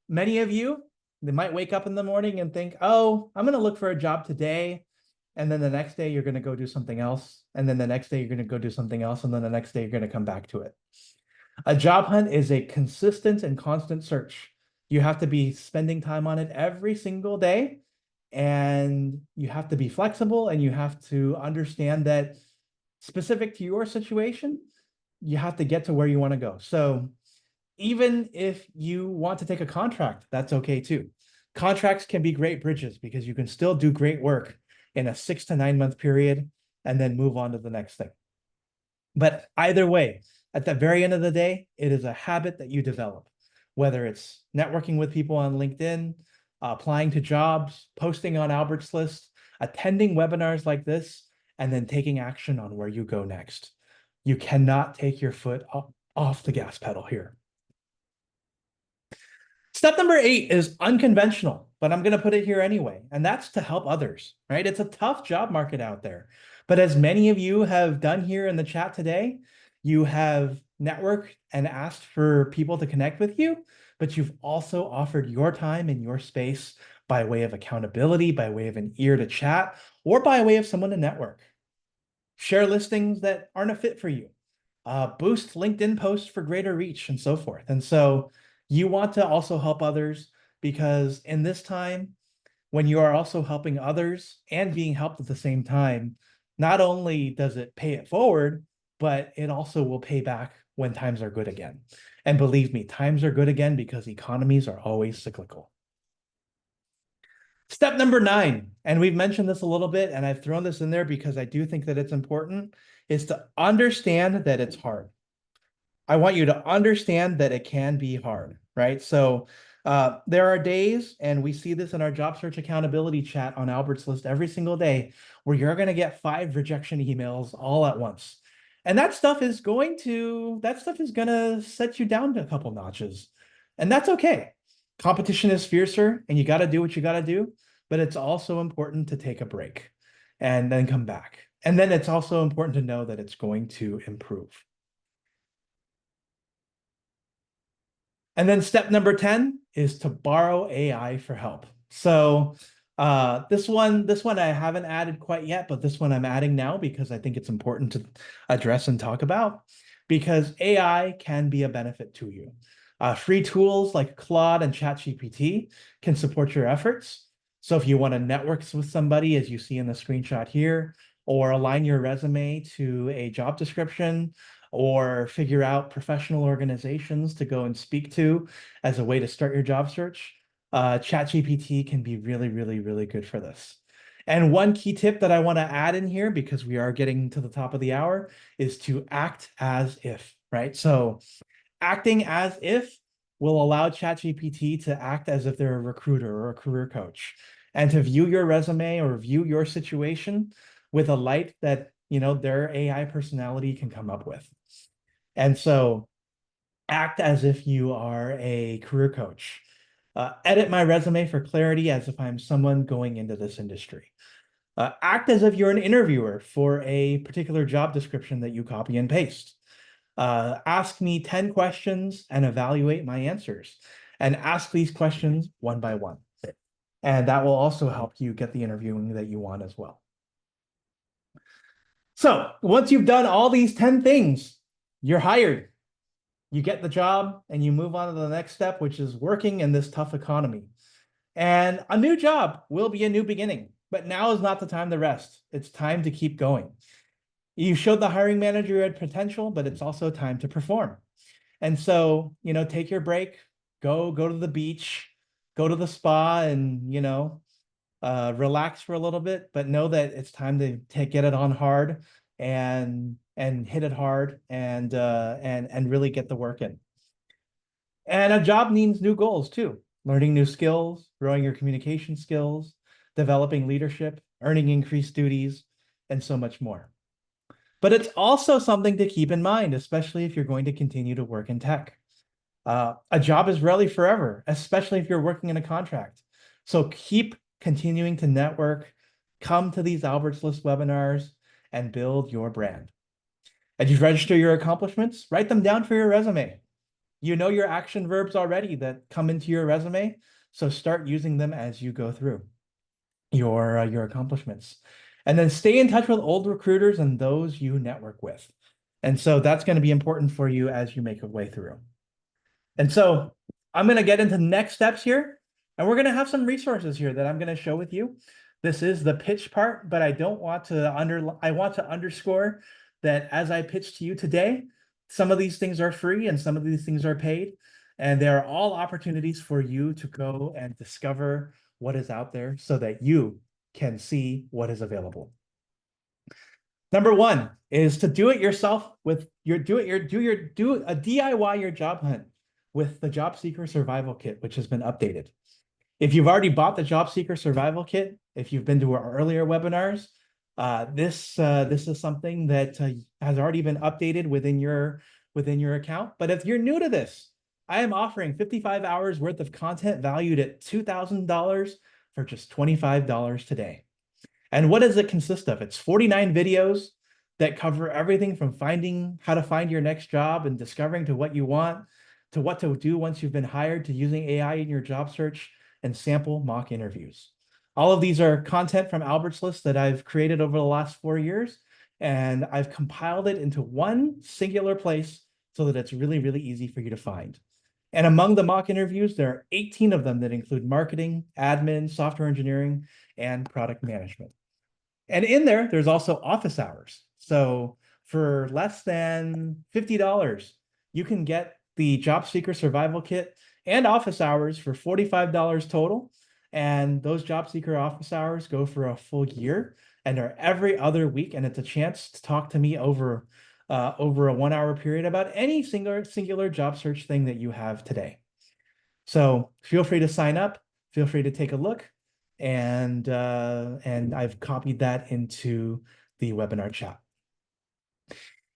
many of you, they might wake up in the morning and think, oh, I'm going to look for a job today. And then the next day you're going to go do something else. And then the next day you're going to go do something else. And then the next day you're going to come back to it. A job hunt is a consistent and constant search. You have to be spending time on it every single day. And you have to be flexible and you have to understand that specific to your situation, you have to get to where you want to go. So even if you want to take a contract, that's okay too. Contracts can be great bridges because you can still do great work in a 6 to 9 month period and then move on to the next thing. But either way, at the very end of the day, it is a habit that you develop, whether it's networking with people on LinkedIn, applying to jobs, posting on Albert's List, attending webinars like this, and then taking action on where you go next. You cannot take your foot off the gas pedal here. Step number 8 is unconventional, but I'm going to put it here anyway, and that's to help others, right? It's a tough job market out there. But as many of you have done here in the chat today, you have networked and asked for people to connect with you, but you've also offered your time and your space by way of accountability, by way of an ear to chat, or by way of someone to network. Share listings that aren't a fit for you. Boost LinkedIn posts for greater reach and so forth. And so you want to also help others because in this time, when you are also helping others and being helped at the same time, not only does it pay it forward, but it also will pay back when times are good again. And believe me, times are good again because economies are always cyclical. Step number 9, and we've mentioned this a little bit, and I've thrown this in there because I do think that it's important, is to understand that it's hard. I want you to understand that it can be hard, right? So there are days, and we see this in our job search accountability chat on Albert's List every single day, where you're going to get 5 rejection emails all at once. And that stuff is going to set you down a couple notches. And that's okay. Competition is fiercer, and you got to do what you got to do, but it's also important to take a break and then come back. And then it's also important to know that it's going to improve. And then step number 10 is to borrow AI for help. So this one I haven't added quite yet, but this one I'm adding now because I think it's important to address and talk about because AI can be a benefit to you. Free tools like Claude and ChatGPT can support your efforts. So if you want to network with somebody, as you see in the screenshot here, or align your resume to a job description, or figure out professional organizations to go and speak to as a way to start your job search, ChatGPT can be really, really, really good for this. And one key tip that I want to add in here, because we are getting to the top of the hour, is to act as if, right? So Acting as if will allow ChatGPT to act as if they're a recruiter or a career coach and to view your resume or view your situation with a light that, their AI personality can come up with. And so act as if you are a career coach. Edit my resume for clarity as if I'm someone going into this industry. Act as if you're an interviewer for a particular job description that you copy and paste. Ask me 10 questions and evaluate my answers. And ask these questions one by one. And that will also help you get the interviewing that you want as well. So once you've done all these 10 things, you're hired. You get the job and you move on to the next step, which is working in this tough economy. And a new job will be a new beginning, but now is not the time to rest. It's time to keep going. You showed the hiring manager you had potential, but it's also time to perform. And so, take your break, go to the beach, go to the spa and, relax for a little bit, but know that it's time to get it on hard and hit it hard and really get the work in. And a job needs new goals too. Learning new skills, growing your communication skills, developing leadership, earning increased duties, and so much more. But it's also something to keep in mind, especially if you're going to continue to work in tech. A job is rarely forever, especially if you're working in a contract. So keep continuing to network, come to these Albert's List webinars, and build your brand. As you register your accomplishments, write them down for your resume. You know your action verbs already that come into your resume, so start using them as you go through your accomplishments. And then stay in touch with old recruiters and those you network with. And so that's going to be important for you as you make your way through. And so I'm going to get into next steps here, and we're going to have some resources here that I'm going to show with you. This is the pitch part, but I want to underscore that as I pitch to you today, some of these things are free and some of these things are paid. And they are all opportunities for you to go and discover what is out there so that you can see what is available. Number one is to do it yourself with do a DIY your job hunt with the Jobseeker Survival Kit, which has been updated. If you've already bought the Jobseeker Survival Kit, if you've been to our earlier webinars, this is something that has already been updated within your account. But if you're new to this, I am offering 55 hours worth of content valued at $2,000 for just $25 today. And what does it consist of? It's 49 videos that cover everything from finding how to find your next job and discovering to what you want, to what to do once you've been hired, to using AI in your job search and sample mock interviews. All of these are content from Albert's List that I've created over the last 4 years, and I've compiled it into one singular place so that it's really, really easy for you to find. And among the mock interviews, there are 18 of them that include marketing, admin, software engineering, and product management. And in there, there's also office hours. So for less than $50, you can get the Jobseeker Survival Kit and office hours for $45 total. And those Jobseeker office hours go for a full year and are every other week. And it's a chance to talk to me over a 1 hour period about any singular job search thing that you have today. So feel free to sign up, feel free to take a look. And I've copied that into the webinar chat.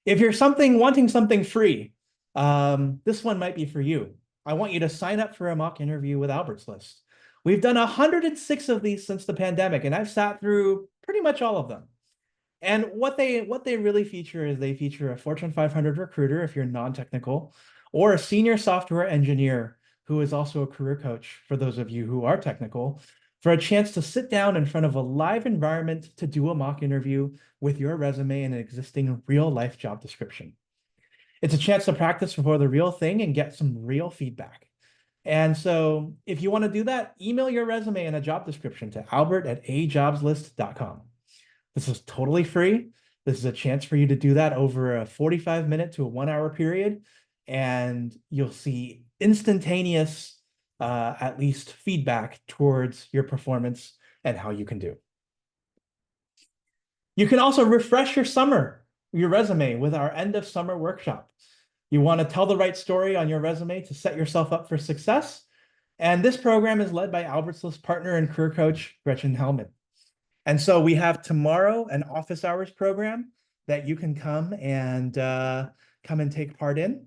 If you're wanting something free, this one might be for you. I want you to sign up for a mock interview with Albert's List. We've done 106 of these since the pandemic, and I've sat through pretty much all of them. And what they really feature is they feature a Fortune 500 recruiter if you're non-technical, or a senior software engineer who is also a career coach for those of you who are technical, for a chance to sit down in front of a live environment to do a mock interview with your resume and an existing real-life job description. It's a chance to practice before the real thing and get some real feedback. And so if you want to do that, email your resume and a job description to albert@ajobslist.com. This is totally free. This is a chance for you to do that over a 45-minute to a 1 hour period. And you'll see instantaneous, at least feedback towards your performance and how you can do. You can also refresh your resume with our end of summer workshop. You want to tell the right story on your resume to set yourself up for success. And this program is led by Albert's List partner and career coach, Gretchen Hellman. And so we have tomorrow an office hours program that you can come and take part in.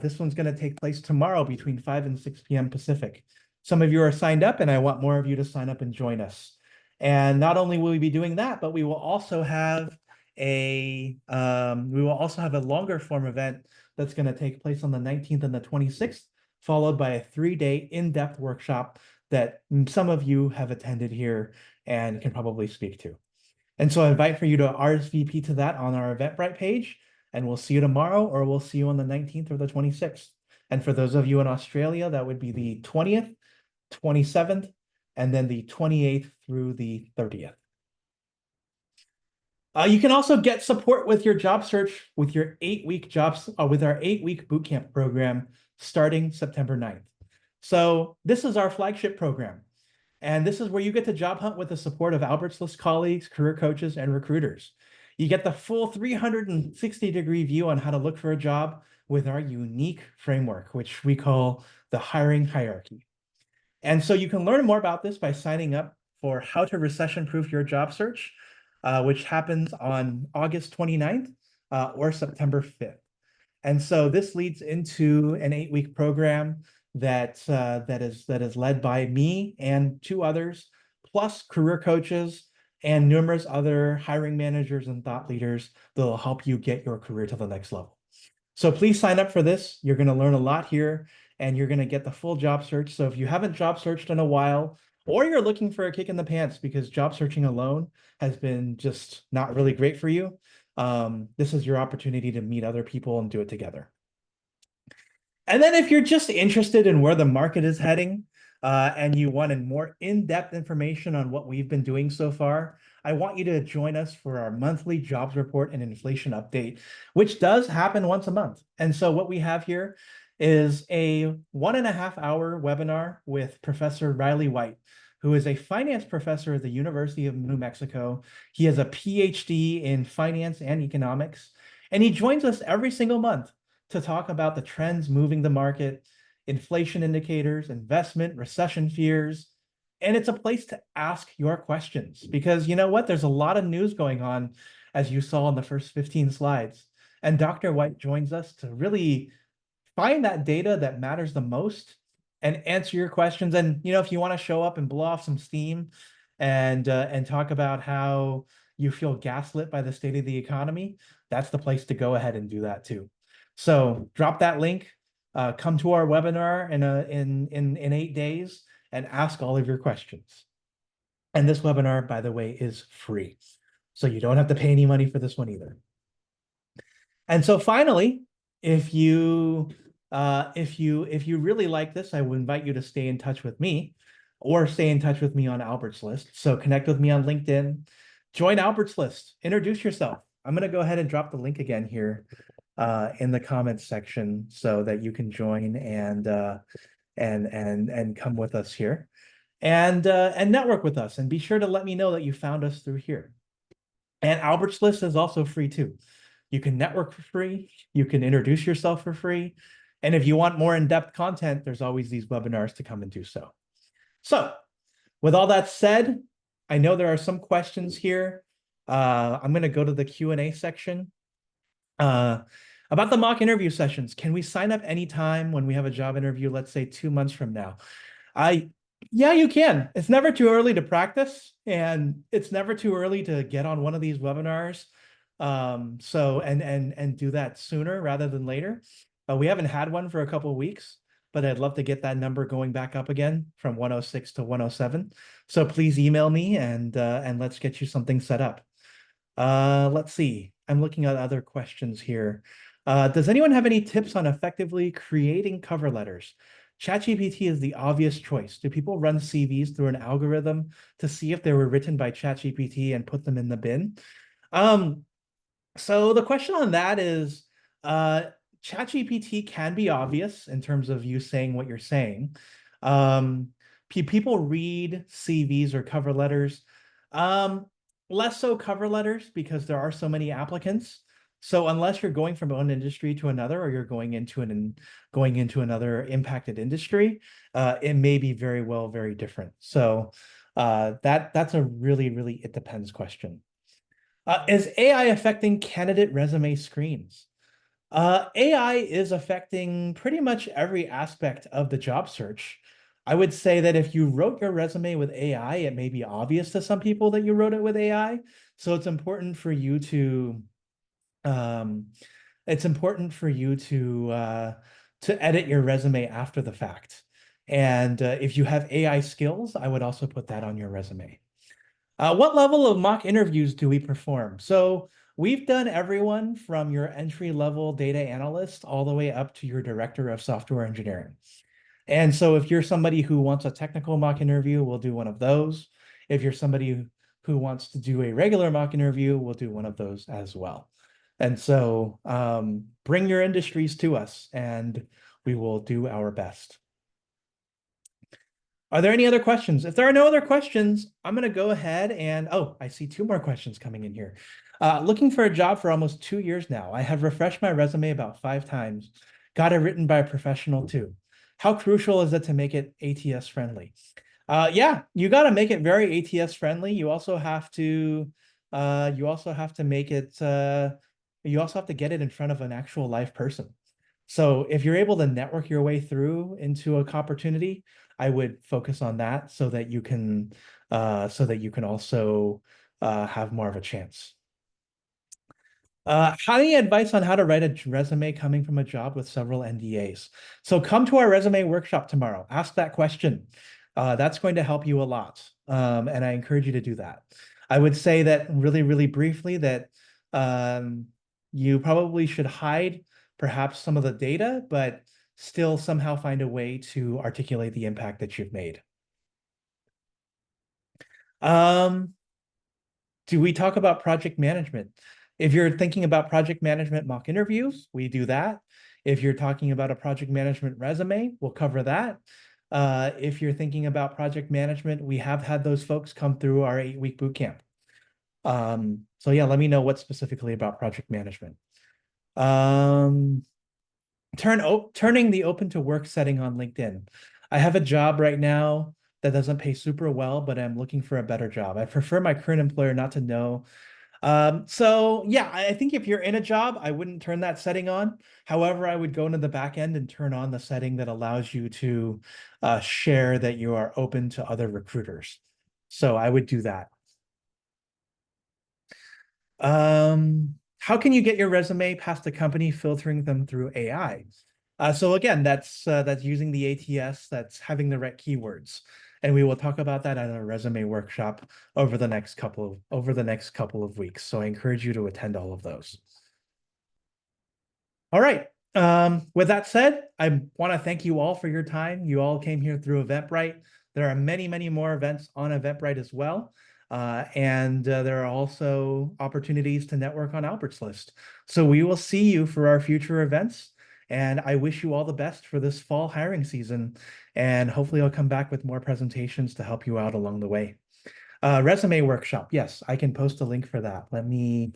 This one's going to take place tomorrow between 5 and 6 p.m. Pacific. Some of you are signed up, and I want more of you to sign up and join us. And not only will we be doing that, but we will also have a longer form event that's going to take place on the 19th and the 26th, followed by a 3-day in-depth workshop that some of you have attended here and can probably speak to. And so I invite for you to RSVP to that on our Eventbrite page, and we'll see you tomorrow, or we'll see you on the 19th or the 26th. And for those of you in Australia, that would be the 20th, 27th, and then the 28th through the 30th. You can also get support with your job search with your 8-week with our 8-week bootcamp program starting September 9th. So this is our flagship program. And this is where you get to job hunt with the support of Albert's List colleagues, career coaches, and recruiters. You get the full 360-degree view on how to look for a job with our unique framework, which we call the hiring hierarchy. And so you can learn more about this by signing up for How to Recession-Proof Your Job Search, which happens on August 29th or September 5th. And so this leads into an 8-week program that is led by me and 2 others, plus career coaches and numerous other hiring managers and thought leaders that will help you get your career to the next level. So please sign up for this. You're going to learn a lot here, and you're going to get the full job search. So if you haven't job searched in a while, or you're looking for a kick in the pants because job searching alone has been just not really great for you, this is your opportunity to meet other people and do it together. And then if you're just interested in where the market is heading, and you wanted more in-depth information on what we've been doing so far, I want you to join us for our monthly jobs report and inflation update, which does happen once a month. And so what we have here is a 1.5-hour webinar with Professor Riley White, who is a finance professor at the University of New Mexico. He has a PhD in finance and economics, and he joins us every single month to talk about the trends moving the market, inflation indicators, investment, recession fears. And it's a place to ask your questions because you know what? There's a lot of news going on, as you saw in the first 15 slides. And Dr. White joins us to really find that data that matters the most and answer your questions. And you know, if you want to show up and blow off some steam and talk about how you feel gaslit by the state of the economy, that's the place to go ahead and do that too. So drop that link, come to our webinar in 8 days and ask all of your questions. And this webinar, by the way, is free. So you don't have to pay any money for this one either. And so finally, if you really like this, I would invite you to stay in touch with me or stay in touch with me on Albert's List. So connect with me on LinkedIn, join Albert's List, introduce yourself. I'm going to go ahead and drop the link again here in the comments section so that you can join and come with us here and network with us, and be sure to let me know that you found us through here. And Albert's List is also free too. You can network for free, you can introduce yourself for free, and if you want more in-depth content, there's always these webinars to come and do so. So with all that said, I know there are some questions here. I'm going to go to the Q&A section. About the mock interview sessions, can we sign up anytime when we have a job interview, let's say 2 months from now? Yeah, you can. It's never too early to practice, and it's never too early to get on one of these webinars. And do that sooner rather than later. We haven't had one for a couple of weeks, but I'd love to get that number going back up again from 106 to 107. So please email me and let's get you something set up. Let's see. I'm looking at other questions here. Does anyone have any tips on effectively creating cover letters? ChatGPT is the obvious choice. Do people run CVs through an algorithm to see if they were written by ChatGPT and put them in the bin? So the question on that is, ChatGPT can be obvious in terms of you saying what you're saying. People read CVs or cover letters. Less so cover letters because there are so many applicants. So unless you're going from one industry to another, or you're going into another impacted industry, it may be very well very different. So that's a really it depends question. Is AI affecting candidate resume screens? AI is affecting pretty much every aspect of the job search. I would say that if you wrote your resume with AI, it may be obvious to some people that you wrote it with AI. So um, it's important for you to edit your resume after the fact. And if you have AI skills, I would also put that on your resume. What level of mock interviews do we perform? So we've done everyone from your entry level data analyst all the way up to your director of software engineering. And so if you're somebody who wants a technical mock interview, we'll do one of those. If you're somebody who wants to do a regular mock interview, we'll do one of those as well. And so bring your industries to us and we will do our best. Are there any other questions? If there are no other questions, I'm going to go ahead and, oh, I see two more questions coming in here. Looking for a job for almost 2 years now. I have refreshed my resume about 5 times. Got it written by a professional too. How crucial is it to make it ATS friendly? Yeah, you got to make it very ATS friendly. You also have to make it, you also have to get it in front of an actual live person. So if you're able to network your way through into an opportunity, I would focus on that so that you can also have more of a chance. Any advice on how to write a resume coming from a job with several NDAs? So come to our resume workshop tomorrow. Ask that question. That's going to help you a lot. And I encourage you to do that. I would say that really briefly that you probably should hide perhaps some of the data, but still somehow find a way to articulate the impact that you've made. Um, do we talk about project management? If you're thinking about project management mock interviews, we do that. If you're talking about a project management resume, we'll cover that. If you're thinking about project management, we have had those folks come through our 8-week boot camp. So yeah, let me know what specifically about project management. Turning the open to work setting on LinkedIn. I have a job right now that doesn't pay super well, but I'm looking for a better job. I prefer my current employer not to know. So yeah, I think if you're in a job, I wouldn't turn that setting on. However, I would go into the back end and turn on the setting that allows you to share that you are open to other recruiters. So I would do that. How can you get your resume past the company filtering them through AI? So again, that's using the ATS, that's having the right keywords. And we will talk about that at a resume workshop over the next couple of weeks. So I encourage you to attend all of those. All right. With that said, I want to thank you all for your time. You all came here through Eventbrite. There are many more events on Eventbrite as well. And there are also opportunities to network on Albert's List. So we will see you for our future events. And I wish you all the best for this fall hiring season. And hopefully I'll come back with more presentations to help you out along the way. Resume workshop. Yes, I can post a link for that. Let me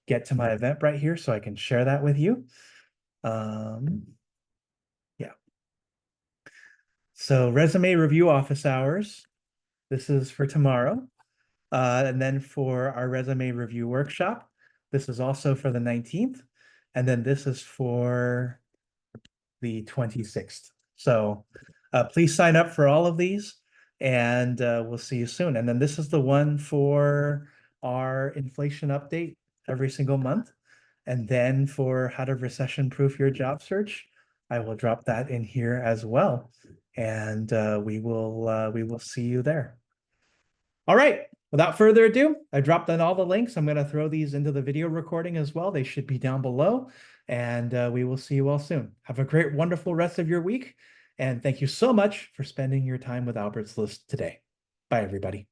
get to my Eventbrite here so I can share that with you. Yeah. So resume review office hours. This is for tomorrow. And then for our resume review workshop, this is also for the 19th. And then this is for the 26th. So please sign up for all of these and we'll see you soon. And then this is the one for our inflation update every single month. And then for how to recession proof your job search, I will drop that in here as well. And we will see you there. All right. Without further ado, I dropped in all the links. I'm going to throw these into the video recording as well. They should be down below. And we will see you all soon. Have a great, wonderful rest of your week. And thank you so much for spending your time with Albert's List today. Bye, everybody.